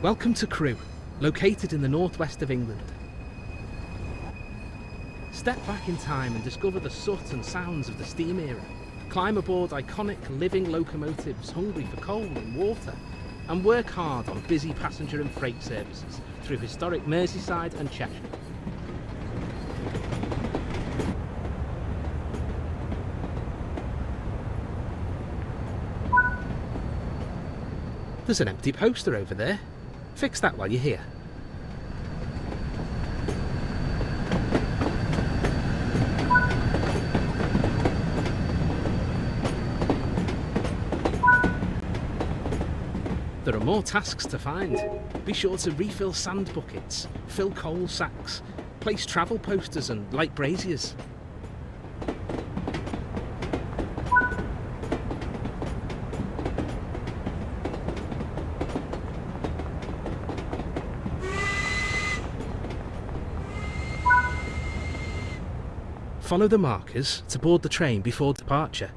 Welcome to Crewe, located in the northwest of England. Step back in time and discover the soot and sounds of the steam era. Climb aboard iconic living locomotives hungry for coal and water, and work hard on busy passenger and freight services through historic Merseyside and Cheshire. There's an empty poster over there. Fix that while you're here. There are more tasks to find. Be sure to refill sand buckets, fill coal sacks, place travel posters and light braziers. Follow the markers to board the train before departure.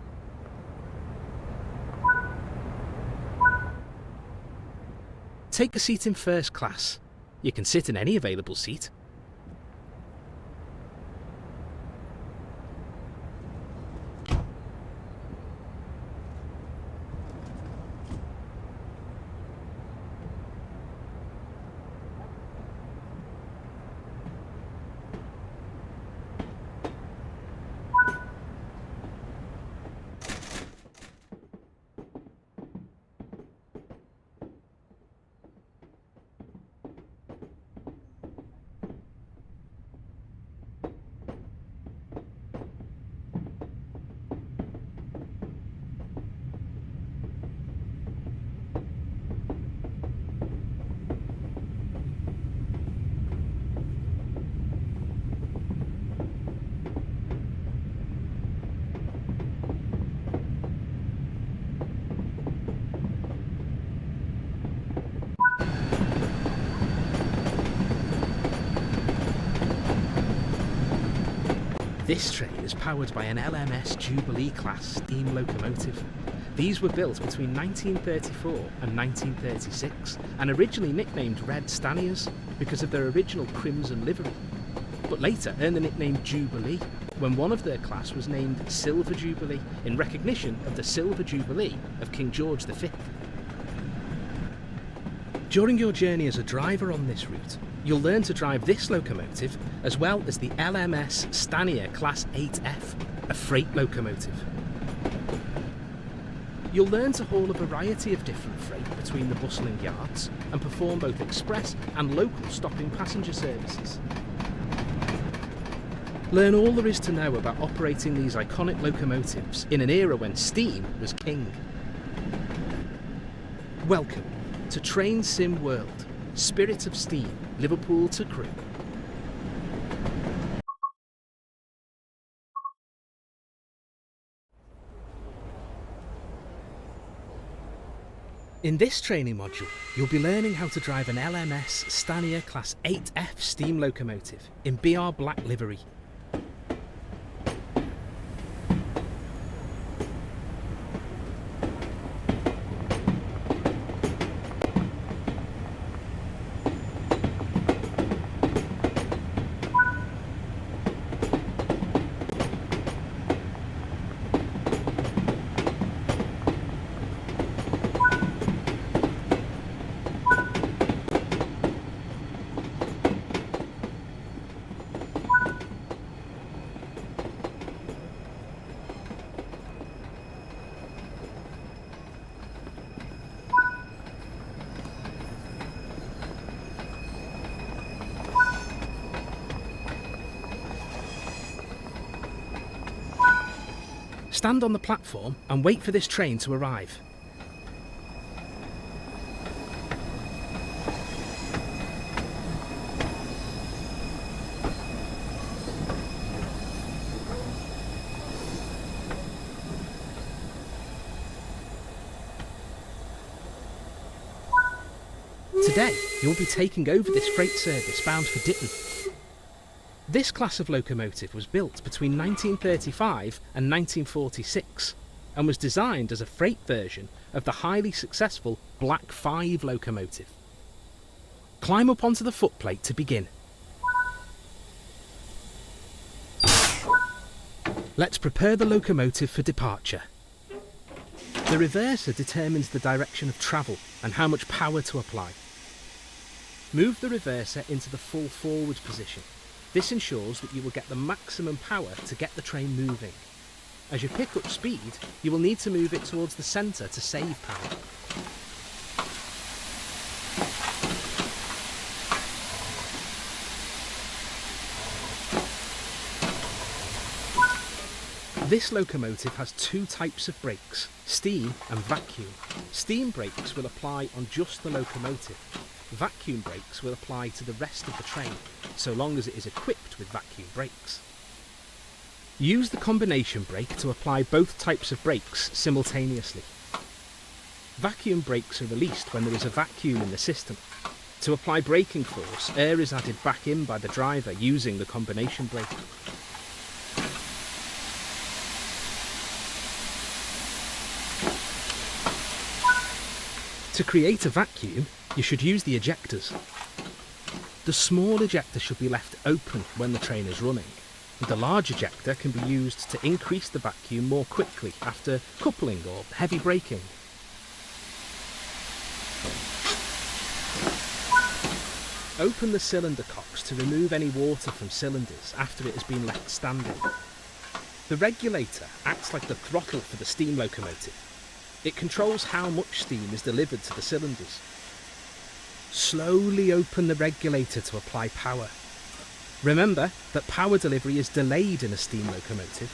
Take a seat in first class. You can sit in any available seat. This train is powered by an LMS Jubilee class steam locomotive. These were built between 1934 and 1936 and originally nicknamed Red Staniers because of their original crimson livery, but later earned the nickname Jubilee when one of their class was named Silver Jubilee in recognition of the Silver Jubilee of King George V. During your journey as a driver on this route, you'll learn to drive this locomotive as well as the LMS Stanier Class 8F, a freight locomotive. You'll learn to haul a variety of different freight between the bustling yards and perform both express and local stopping passenger services. Learn all there is to know about operating these iconic locomotives in an era when steam was king. Welcome to Train Sim World, Spirit of Steam, Liverpool to Crewe. In this training module, you'll be learning how to drive an LMS Stanier Class 8F steam locomotive in BR black livery. Stand on the platform and wait for this train to arrive. Today, you'll be taking over this freight service bound for Ditton. This class of locomotive was built between 1935 and 1946 and was designed as a freight version of the highly successful Black 5 locomotive. Climb up onto the footplate to begin. Let's prepare the locomotive for departure. The reverser determines the direction of travel and how much power to apply. Move the reverser into the full forward position. This ensures that you will get the maximum power to get the train moving. As you pick up speed, you will need to move it towards the centre to save power. This locomotive has two types of brakes, steam and vacuum. Steam brakes will apply on just the locomotive. Vacuum brakes will apply to the rest of the train, so long as it is equipped with vacuum brakes. Use the combination brake to apply both types of brakes simultaneously. Vacuum brakes are released when there is a vacuum in the system. To apply braking force, air is added back in by the driver using the combination brake. To create a vacuum, you should use the ejectors. The small ejector should be left open when the train is running. The large ejector can be used to increase the vacuum more quickly after coupling or heavy braking. Open the cylinder cocks to remove any water from cylinders after it has been left standing. The regulator acts like the throttle for the steam locomotive. It controls how much steam is delivered to the cylinders. Slowly open the regulator to apply power. Remember that power delivery is delayed in a steam locomotive.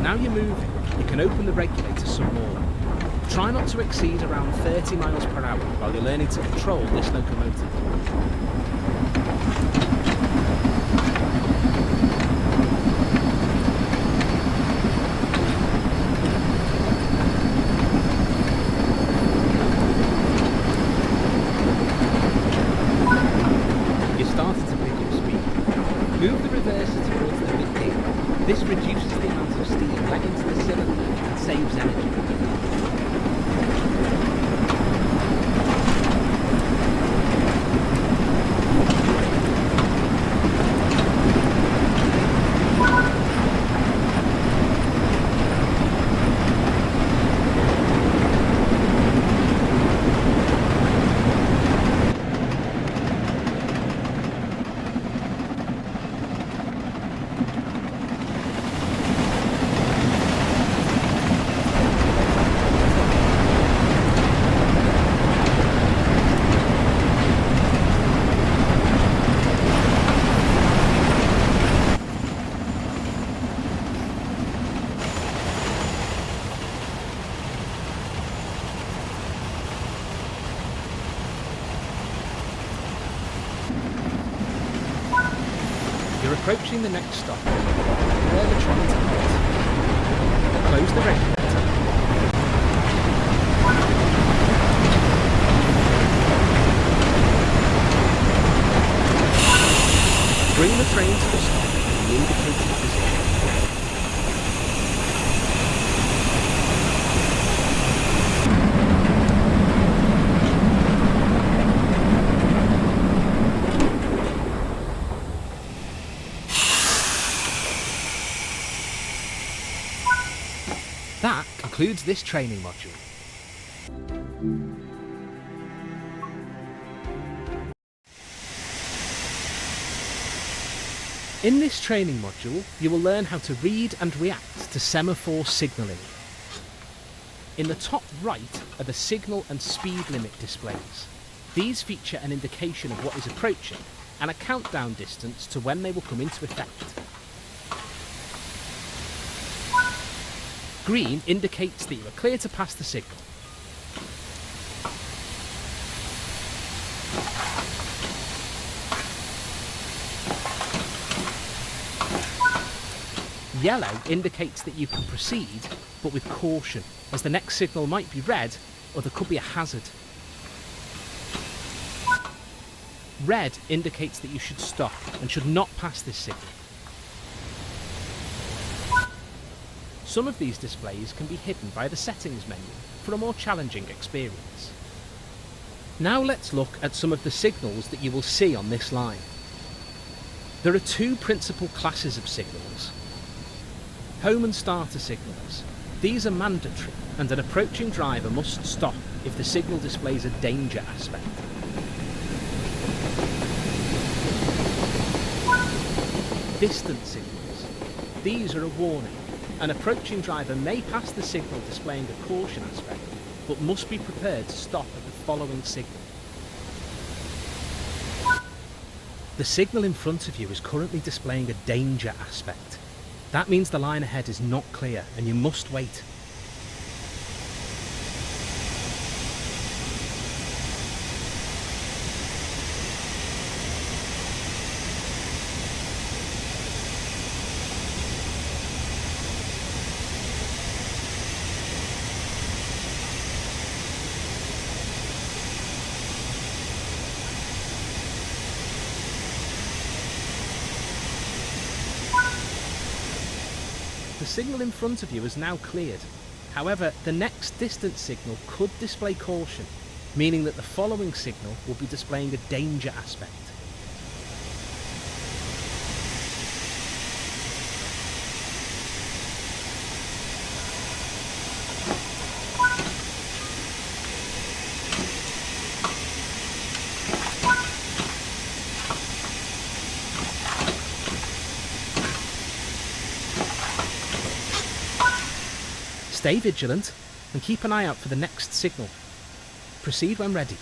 Now you're moving, you can open the regulator some more. Try not to exceed around 30 miles per hour while you're learning to control this locomotive. You started to pick up speed. Move the reverser towards the mid-gear. This reduces the amount of steam let into the cylinder and saves energy. You're approaching the next stop, where the train to halt. Close the regulator. Bring the train to the stop in the indicated position. That concludes this training module. In this training module, you will learn how to read and react to semaphore signalling. In the top right are the signal and speed limit displays. These feature an indication of what is approaching and a countdown distance to when they will come into effect. Green indicates that you are clear to pass the signal. Yellow indicates that you can proceed, but with caution, as the next signal might be red or there could be a hazard. Red indicates that you should stop and should not pass this signal. Some of these displays can be hidden by the settings menu for a more challenging experience. Now let's look at some of the signals that you will see on this line. There are two principal classes of signals. Home and starter signals. These are mandatory, and an approaching driver must stop if the signal displays a danger aspect. Distance signals. These are a warning. An approaching driver may pass the signal displaying a caution aspect, but must be prepared to stop at the following signal. The signal in front of you is currently displaying a danger aspect. That means the line ahead is not clear and you must wait. The signal in front of you is now cleared. However, the next distance signal could display caution, meaning that the following signal will be displaying a danger aspect. Stay vigilant and keep an eye out for the next signal. Proceed when ready.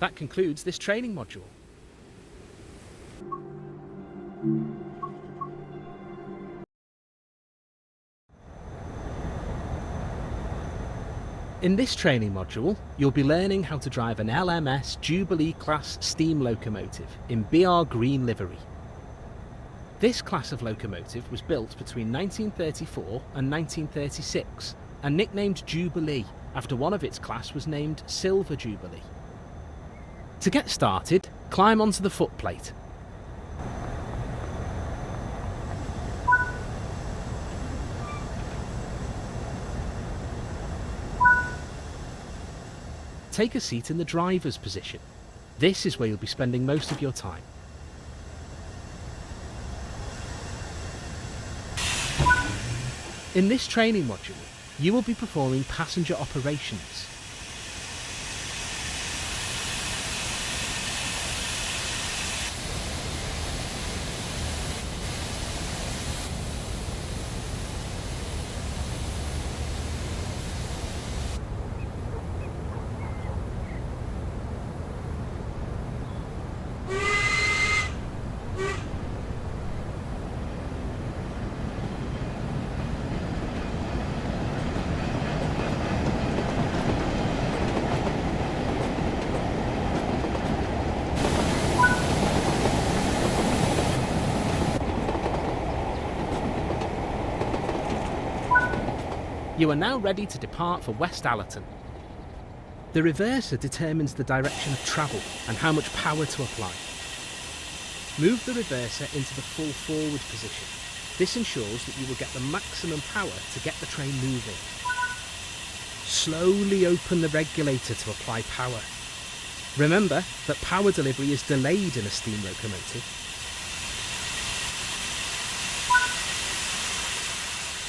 That concludes this training module. In this training module, you'll be learning how to drive an LMS Jubilee class steam locomotive in BR green livery. This class of locomotive was built between 1934 and 1936 and nicknamed Jubilee after one of its class was named Silver Jubilee. To get started, climb onto the footplate. Take a seat in the driver's position. This is where you'll be spending most of your time. In this training module, you will be performing passenger operations. You are now ready to depart for West Allerton. The reverser determines the direction of travel and how much power to apply. Move the reverser into the full forward position. This ensures that you will get the maximum power to get the train moving. Slowly open the regulator to apply power. Remember that power delivery is delayed in a steam locomotive.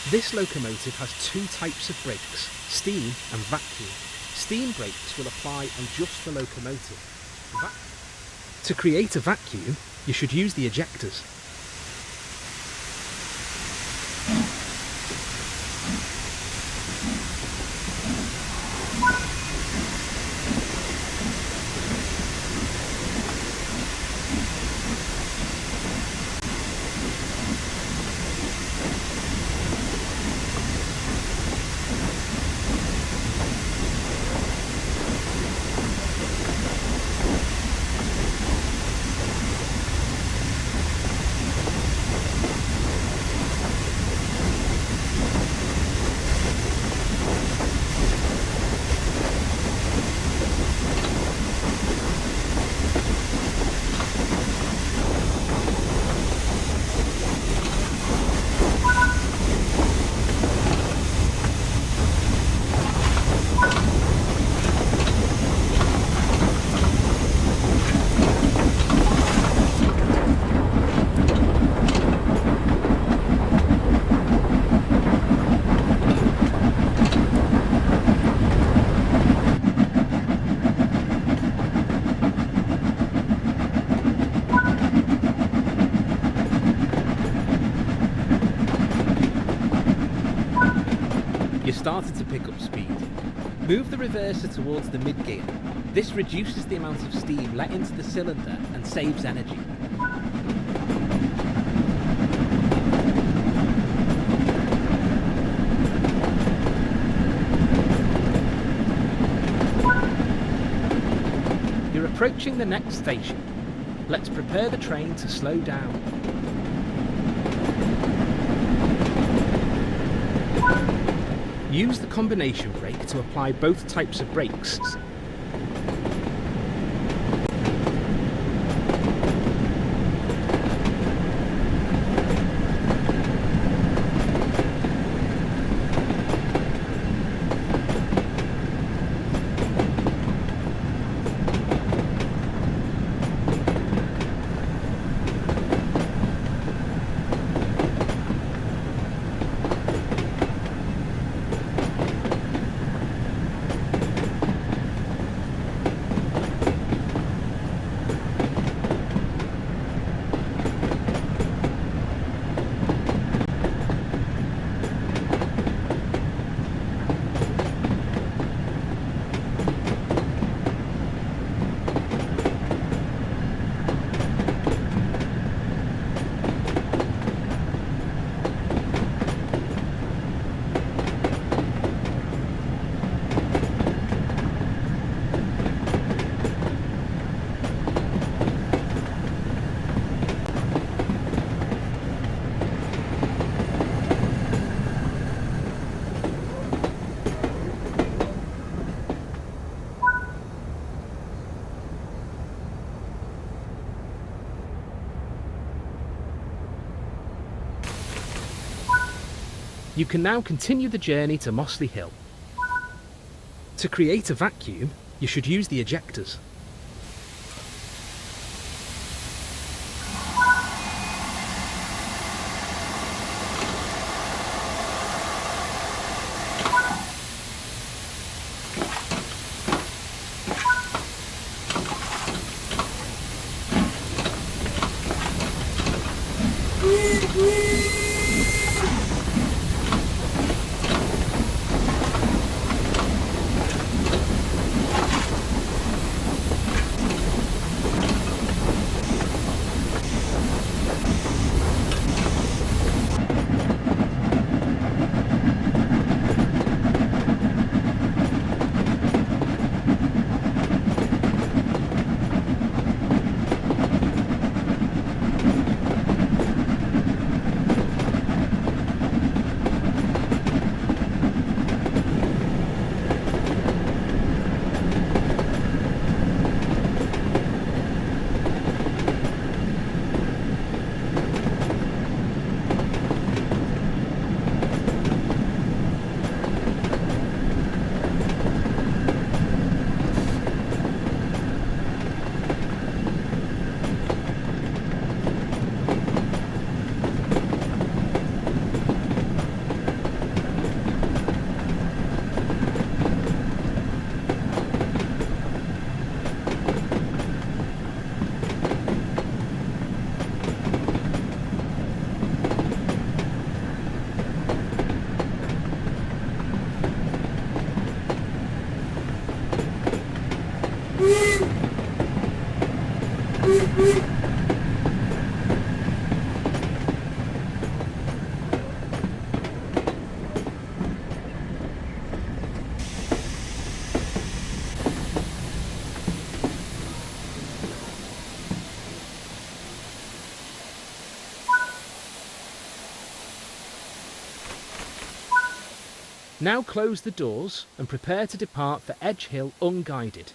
This locomotive has two types of brakes, steam and vacuum. Steam brakes will apply on just the locomotive. To create a vacuum, you should use the ejectors. Started to pick up speed. Move the reverser towards the mid-gear. This reduces the amount of steam let into the cylinder and saves energy. You're approaching the next station. Let's prepare the train to slow down. Use the combination brake to apply both types of brakes. You can now continue the journey to Mossley Hill. To create a vacuum, you should use the ejectors. Now close the doors and prepare to depart for Edge Hill unguided.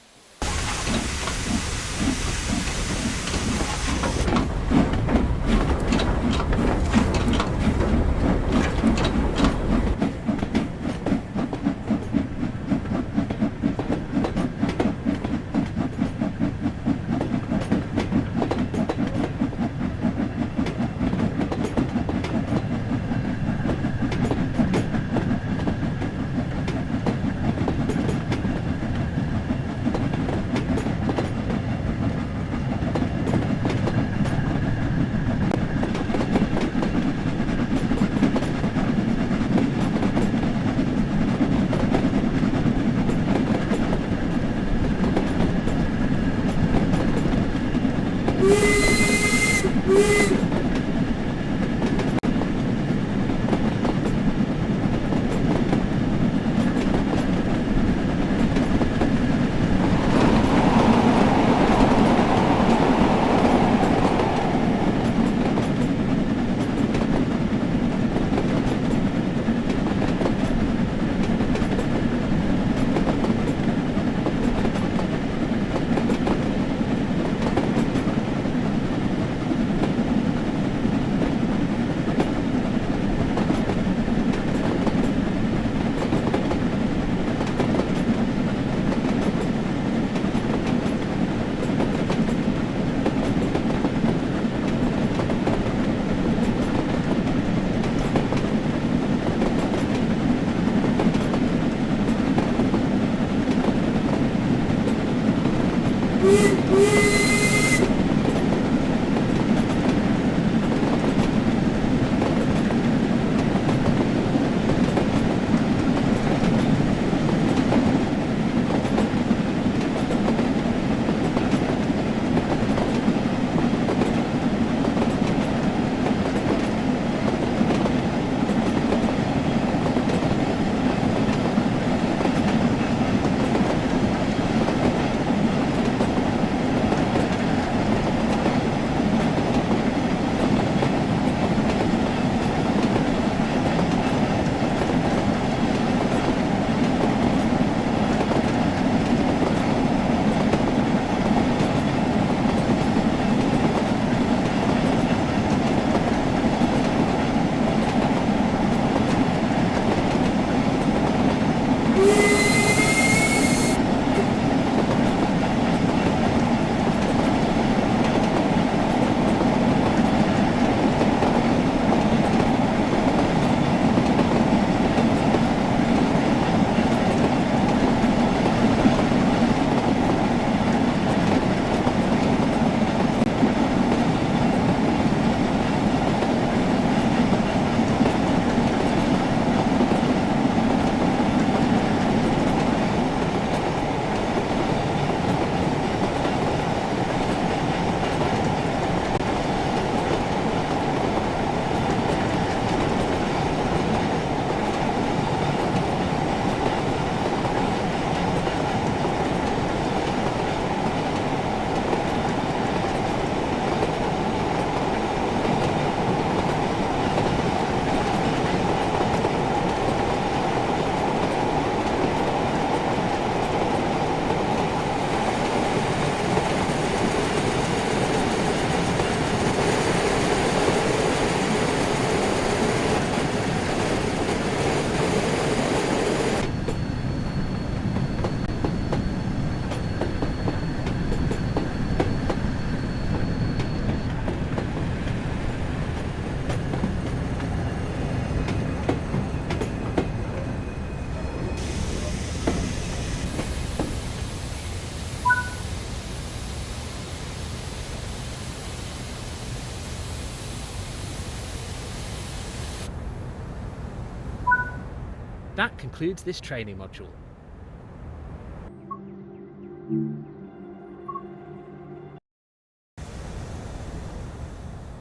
That concludes this training module.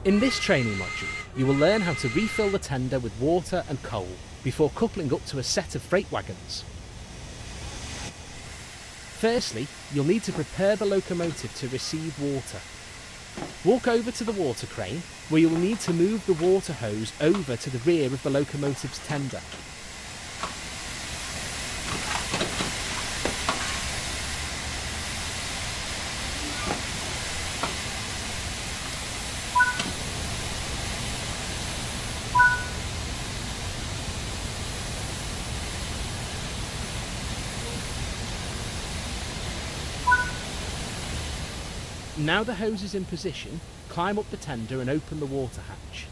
In this training module, you will learn how to refill the tender with water and coal before coupling up to a set of freight wagons. Firstly, you'll need to prepare the locomotive to receive water. Walk over to the water crane, where you will need to move the water hose over to the rear of the locomotive's tender. Now the hose is in position, climb up the tender and open the water hatch.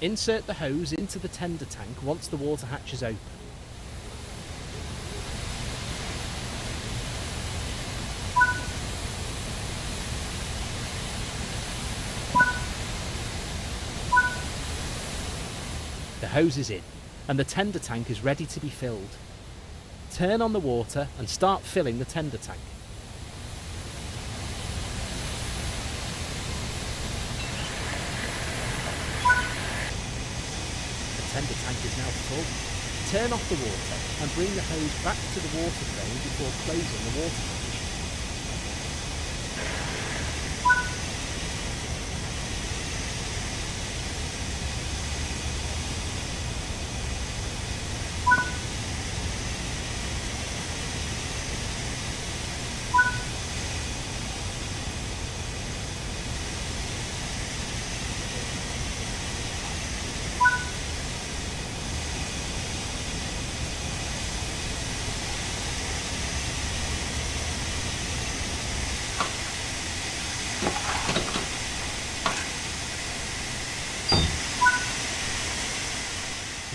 Insert the hose into the tender tank once the water hatch is open. The hose is in, and the tender tank is ready to be filled. Turn on the water and start filling the tender tank. The tender tank is now full. Turn off the water and bring the hose back to the water crane before closing the water hatch.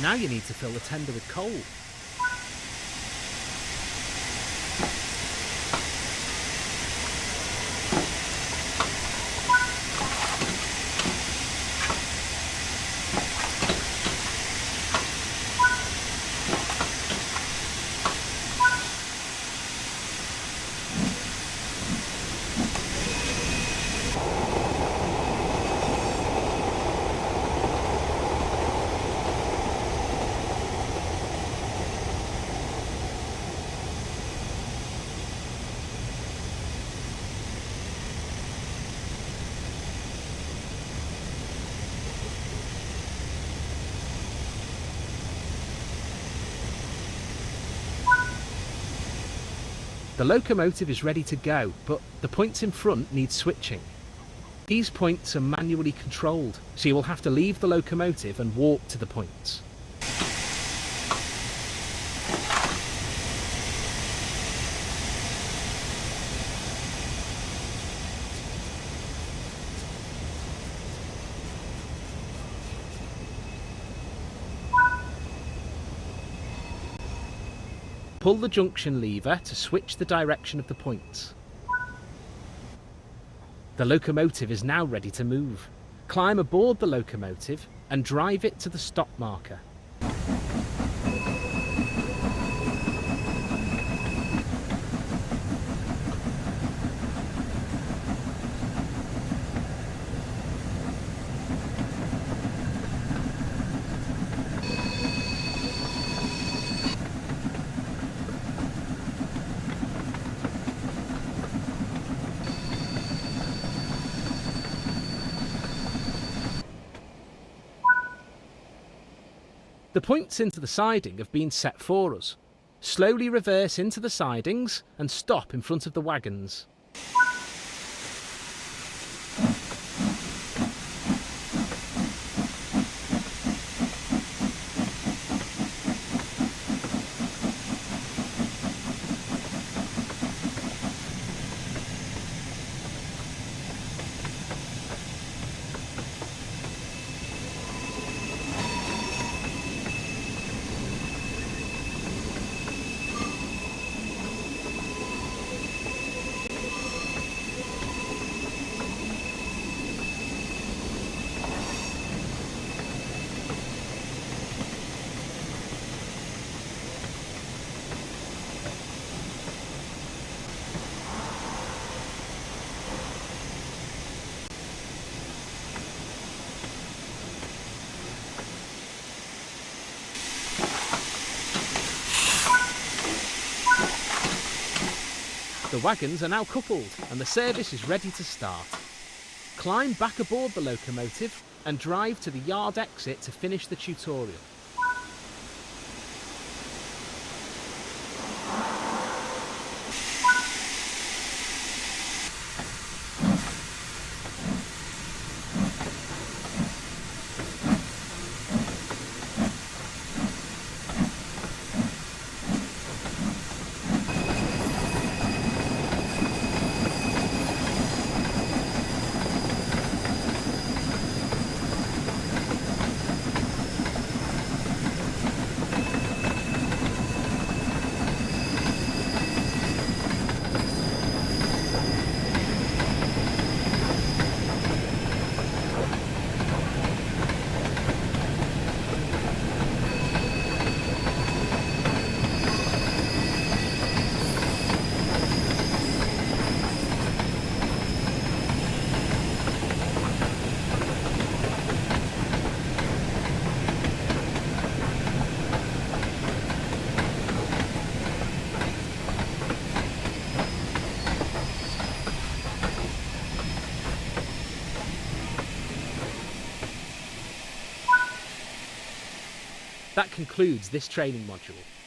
Now you need to fill the tender with coal. The locomotive is ready to go, but the points in front need switching. These points are manually controlled, so you will have to leave the locomotive and walk to the points. Pull the junction lever to switch the direction of the points. The locomotive is now ready to move. Climb aboard the locomotive and drive it to the stop marker. The points into the siding have been set for us. Slowly reverse into the sidings and stop in front of the wagons. The wagons are now coupled and the service is ready to start. Climb back aboard the locomotive and drive to the yard exit to finish the tutorial. That concludes this training module.